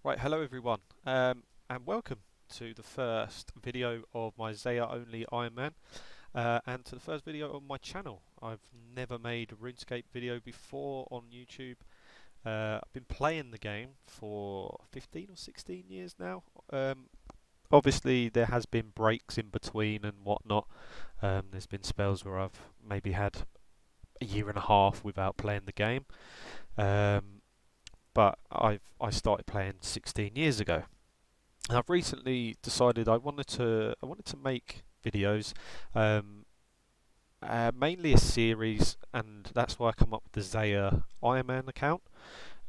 Right, hello everyone, and welcome to the first video of my Zeah only Ironman, and to the first video on my channel. I've never made a RuneScape video before on YouTube. I've been playing the game for 15 or 16 years now. Obviously there has been breaks in between and whatnot. There's been spells where I've maybe had a year and a half without playing the game. But I started playing 16 years ago. And I've recently decided I wanted to make videos, mainly a series, and that's why I come up with the Zeah Ironman account.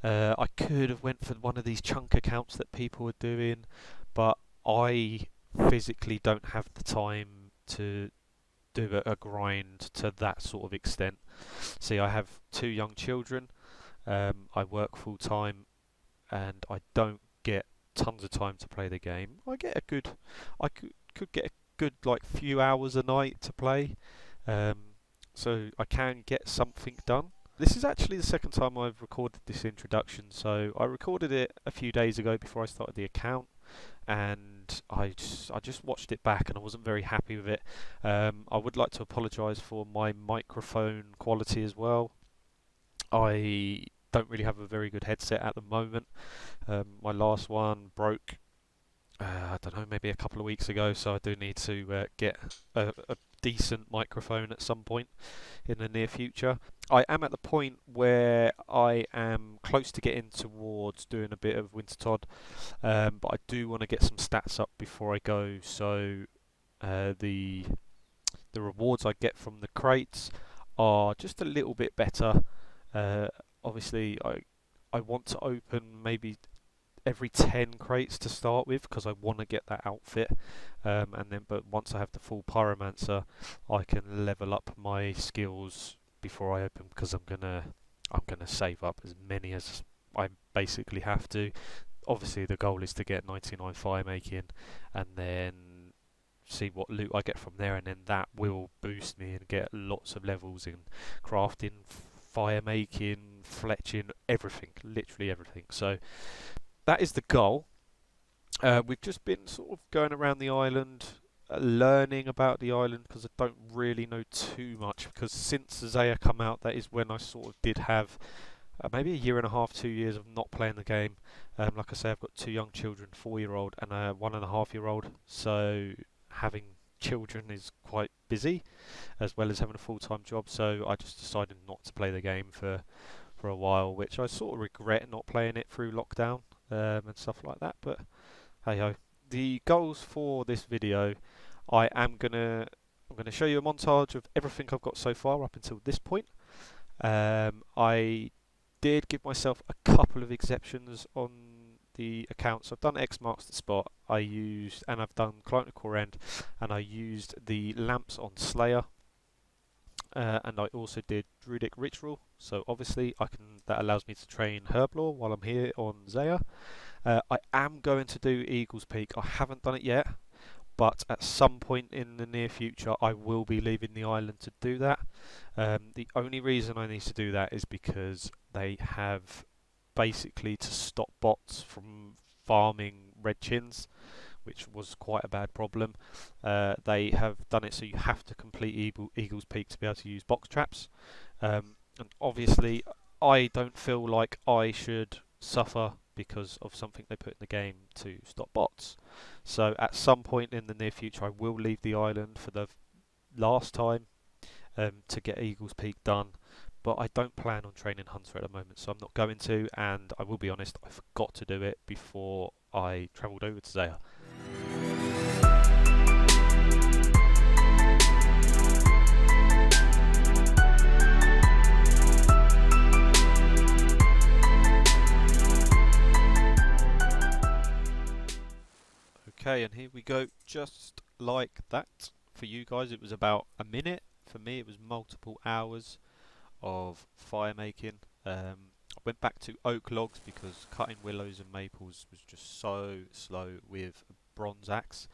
I could have went for one of these chunk accounts that people are doing, but I physically don't have the time to do a grind to that sort of extent. See, I have two young children. I work full time, and I don't get tons of time to play the game. I could get a good like few hours a night to play, so I can get something done. This is actually the second time I've recorded this introduction. So I recorded it a few days ago before I started the account, and I just watched it back and I wasn't very happy with it. I would like to apologise for my microphone quality as well. I don't really have a very good headset at the moment. My last one broke, I don't know, maybe a couple of weeks ago, so I do need to get a decent microphone at some point in the near future. I am at the point where I am close to getting towards doing a bit of Wintertodt, but I do want to get some stats up before I go, so the rewards I get from the crates are just a little bit better. Uh, Obviously, I want to open maybe every 10 crates to start with because I want to get that outfit, but once I have the full pyromancer, I can level up my skills before I open, because I'm gonna save up as many as I basically have to. Obviously, the goal is to get 99 fire making, and then see what loot I get from there, and then that will boost me and get lots of levels in crafting, fire making, fletching, everything, literally everything. So that is the goal. We've just been sort of going around the island, learning about the island, because I don't really know too much, because since Zeah come out, that is when I sort of did have maybe a year and a half, 2 years of not playing the game. Like I say, I've got two young children, 4-year-old and a 1.5-year-old, so having children is quite busy, as well as having a full-time job, so I just decided not to play the game for a while, which I sort of regret not playing it through lockdown, and stuff like that, but hey ho. The goals for this video, I'm gonna show you a montage of everything I've got so far up until this point. I did give myself a couple of exceptions on the account. So I've done X marks the spot. I've done Client Core End, and I used the lamps on Slayer, and I also did Druidic Ritual. So obviously that allows me to train Herblore while I'm here on Zeah. I am going to do Eagle's Peak. I haven't done it yet, but at some point in the near future I will be leaving the island to do that. The only reason I need to do that is because they have basically to stop bots from farming red chins, which was quite a bad problem. They have done it so you have to complete Eagle's Peak to be able to use box traps, and obviously I don't feel like I should suffer because of something they put in the game to stop bots. So at some point in the near future I will leave the island for the last time, to get Eagle's Peak done, but I don't plan on training Hunter at the moment, so I'm not going to, and I will be honest, I forgot to do it before I travelled over to Zeah. Okay, and here we go, just like that. For you guys it was about a minute. For me it was multiple hours of fire making. I went back to oak logs because cutting willows and maples was just so slow with a bronze axe,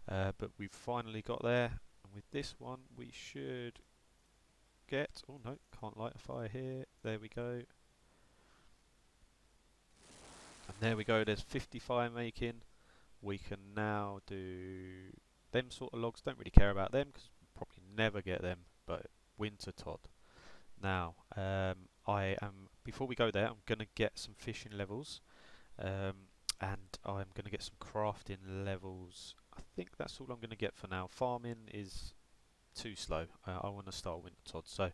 but we've finally got there, and with this one we should get, oh no, can't light a fire here, there we go. And there we go, there's 50 fire making. We can now do them sort of logs. Don't really care about them because we'll probably never get them, but Wintertodt. Now, before we go there, I'm going to get some fishing levels, and I'm going to get some crafting levels. I think that's all I'm going to get for now. Farming is too slow. I want to start Wintertodt. So,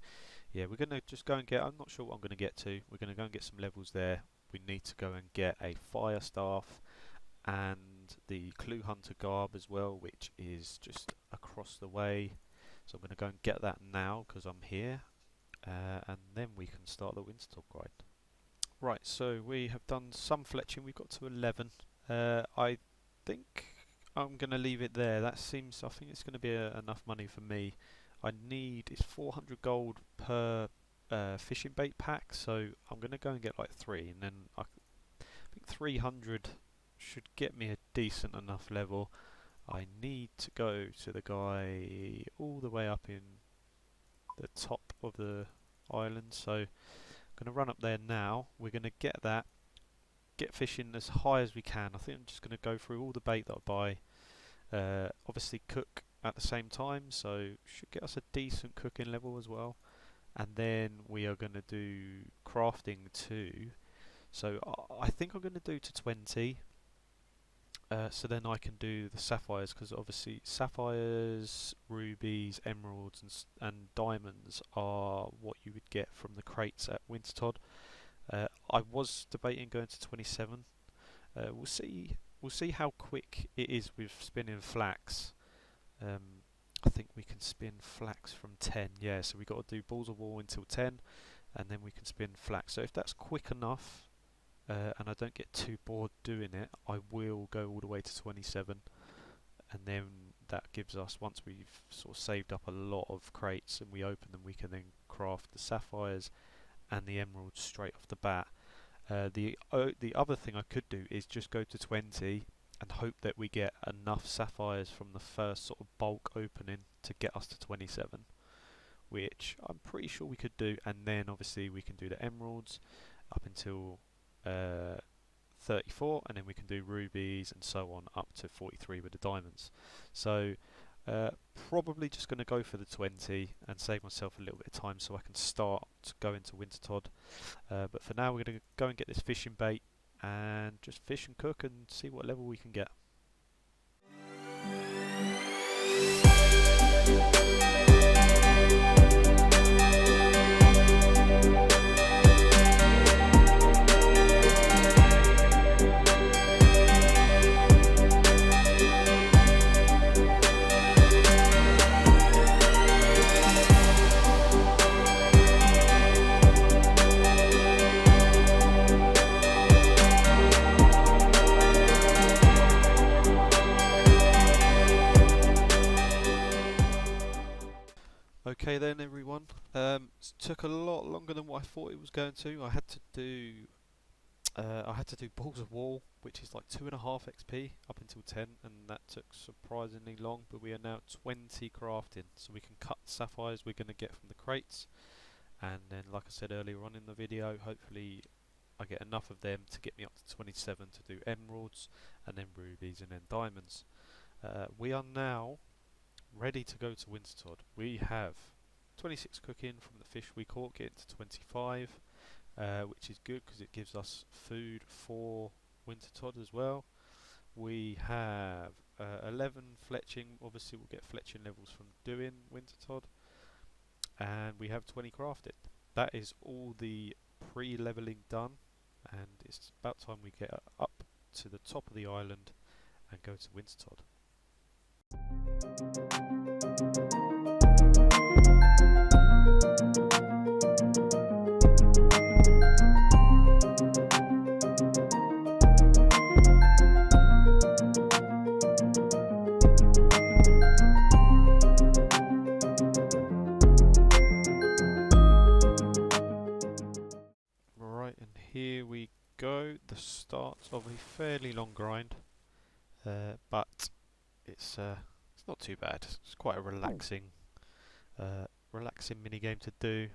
yeah, we're going to just go and get, I'm not sure what I'm going to get to. We're going to go and get some levels there. We need to go and get a fire staff and the Clue Hunter garb as well, which is just across the way. So I'm going to go and get that now because I'm here, and then we can start the Wintertodt grind. Right, so we have done some fletching. We've got to 11. I think I'm going to leave it there. I think it's going to be enough money for me. It's 400 gold per fishing bait pack, so I'm going to go and get like 3, and then I think 300 should get me a decent enough level. I need to go to the guy all the way up in the top of the island, so I'm going to run up there now. We're going to get fishing as high as we can. I think I'm just going to go through all the bait that I buy. Obviously cook at the same time, so should get us a decent cooking level as well. And then we are going to do crafting too. So I think I'm going to do to 20. So then I can do the sapphires, because obviously sapphires, rubies, emeralds and diamonds are what you would get from the crates at Wintertodt. I was debating going to 27. We'll see how quick it is with spinning flax. I think we can spin flax from 10. Yeah, so we got to do balls of wool until 10, and then we can spin flax. So if that's quick enough, and I don't get too bored doing it, I will go all the way to 27, and then that gives us, once we've sort of saved up a lot of crates and we open them, we can then craft the sapphires and the emeralds straight off the bat. The other thing I could do is just go to 20 and hope that we get enough sapphires from the first sort of bulk opening to get us to 27, which I'm pretty sure we could do, and then obviously we can do the emeralds up until 34, and then we can do rubies and so on up to 43 with the diamonds. So probably just going to go for the 20 and save myself a little bit of time so I can start to go into Wintertodt. But for now we're going to go and get this fishing bait and just fish and cook and see what level we can get. Okay then everyone, it took a lot longer than what I thought it was going to. I had to do balls of wool, which is like 2.5 XP up until 10, and that took surprisingly long, but we are now 20 crafting, so we can cut the sapphires we're going to get from the crates, and then like I said earlier on in the video, hopefully I get enough of them to get me up to 27 to do emeralds, and then rubies, and then diamonds. We are now ready to go to Wintertodt. We have 26 cooking from the fish we caught, getting to 25, which is good because it gives us food for Wintertodt as well. We have 11 fletching. Obviously we'll get fletching levels from doing Wintertodt, and we have 20 crafted. That is all the pre-leveling done, and it's about time we get up to the top of the island and go to Wintertodt. Right, and here we go, the start of a fairly long grind, but it's not too bad. It's quite a relaxing mini game to do.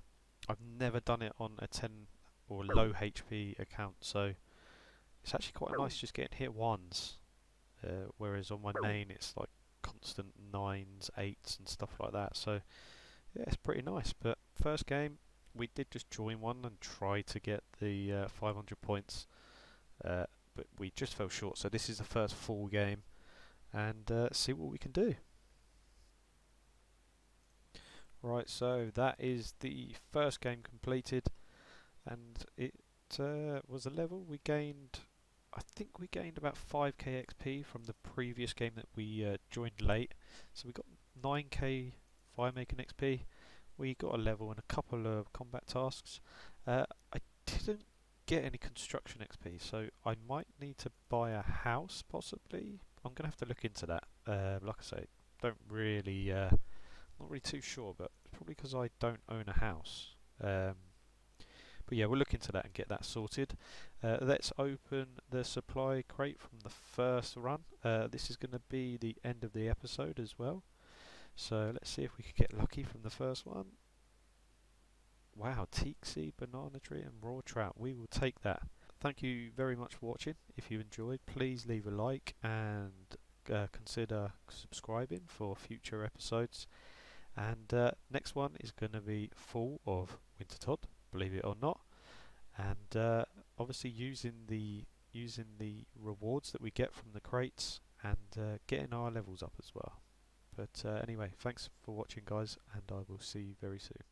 I've never done it on a 10 or low HP account, so It's actually quite nice just getting hit ones, whereas on my main it's like constant 9s, 8s and stuff like that. So yeah, it's pretty nice. But first game, we did just join one and try to get the 500 points, but we just fell short. So this is the first full game, and see what we can do. Right, so that is the first game completed, and it was a level we gained. I think we gained about 5k XP from the previous game that we joined late. So we got 9k fire making XP. We got a level and a couple of combat tasks. I didn't get any construction XP, so I might need to buy a house possibly. I'm gonna have to look into that. Like I say, don't really, not really too sure, but probably because I don't own a house. But yeah, we'll look into that and get that sorted. Let's open the supply crate from the first run. This is going to be the end of the episode as well. So let's see if we could get lucky from the first one. Wow, teak seed, banana tree and raw trout. We will take that. Thank you very much for watching. If you enjoyed, please leave a like and consider subscribing for future episodes. And next one is going to be full of Wintertodt, believe it or not, and obviously using the rewards that we get from the crates and getting our levels up as well. But anyway, thanks for watching guys, and I will see you very soon.